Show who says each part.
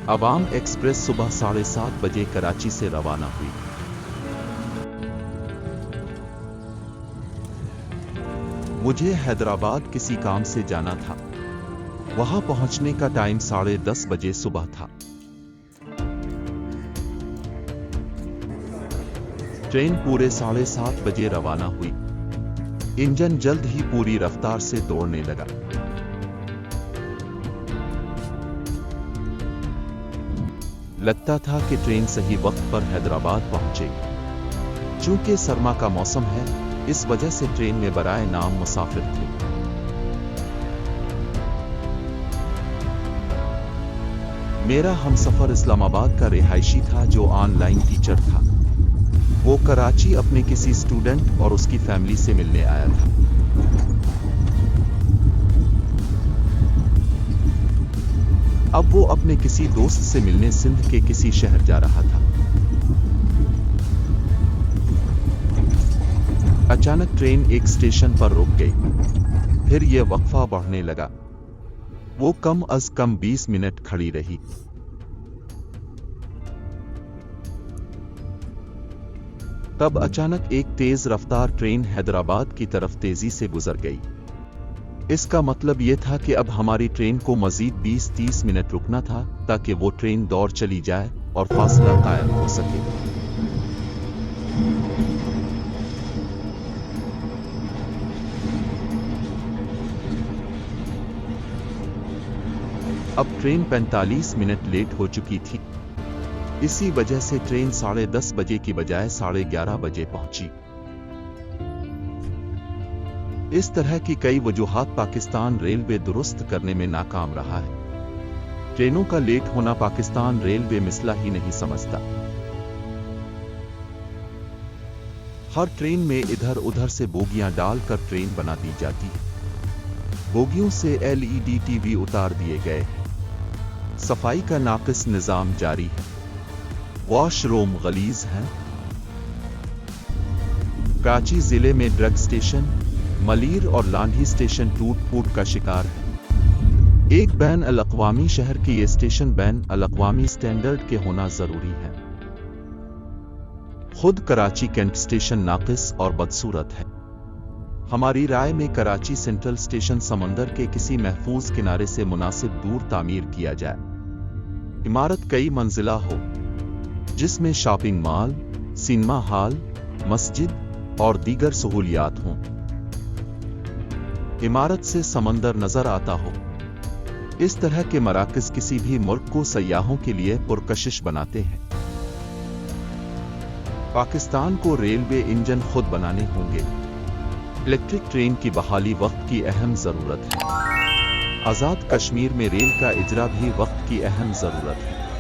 Speaker 1: अवाम express सुबह 7:30 बजे कराची से रवाना हुई। मुझे हैदराबाद किसी काम से जाना था। वहां पहुंचने का टाइम 10:30 बजे सुबह था। ट्रेन पूरे 7:30 बजे रवाना हुई। इंजन जल्द ही पूरी रफ्तार से दौड़ने लगा। लगता था कि ट्रेन सही वक्त पर हैदराबाद पहुंचेगी। चूंकि सरमा का मौसम है, इस वजह से ट्रेन में बराए नाम मुसाफिर थे। मेरा हमसफर इस्लामाबाद का रिहायशी था जो ऑनलाइन टीचर था। वो कराची अपने किसी स्टूडेंट और उसकी फैमिली से मिलने आया था। अब वो अपने किसी दोस्त से मिलने सिंध के किसी शहर जा रहा था। अचानक ट्रेन एक स्टेशन पर रुक गई। फिर यह वक्फा बढ़ने लगा। वो कम अज कम 20 मिनट खड़ी रही। तब अचानक एक तेज रफ्तार ट्रेन हैदराबाद की तरफ तेजी से गुजर गई। इसका मतलब यह था कि अब हमारी ट्रेन को मजीद 20-30 मिनट रुकना था ताकि वो ट्रेन दौड़ चली जाए और फासला कायम हो सके। अब ट्रेन 45 मिनट लेट हो चुकी थी। इसी वजह से ट्रेन 10:30 बजे की बजाय 11:30 बजे पहुंची। इस तरह की कई वजूहात पाकिस्तान रेलवे दुरुस्त करने में नाकाम रहा है। ट्रेनों का लेट होना पाकिस्तान रेलवे मिसला ही नहीं समझता। हर ट्रेन में इधर उधर से बोगियां डालकर ट्रेन बना दी जाती है। बोगियों से LED टीवी उतार दिए गए हैं। सफाई का नाकिस निजाम जारी है। वॉशरूम गलीज हैं। कराची जिले में ड्रग स्टेशन, मलीर और लांढी स्टेशन टूट फूट का शिकार है। एक बैन अल-अक़वामी शहर के ये स्टेशन बैन अल-अक़वामी स्टैंडर्ड के होना जरूरी है। खुद कराची कैंट स्टेशन नाकिस और बदसूरत है। हमारी राय में कराची सेंट्रल स्टेशन समंदर के किसी महफूज किनारे से मुनासिब दूर तामीर किया जाए। इमारत कई मंजिला हो, जिसमें शॉपिंग मॉल, सिनेमा हॉल, मस्जिद और दीगर सहूलियात हों। इमारत से समंदर नजर आता हो। इस तरह के मराकज़ किसी भी मुल्क को सयाहों के लिए पुरकशिश बनाते हैं। पाकिस्तान को रेलवे इंजन खुद बनाने होंगे। इलेक्ट्रिक ट्रेन की बहाली वक्त की अहम जरूरत है। आजाद कश्मीर में रेल का इजरा भी वक्त की अहम जरूरत है।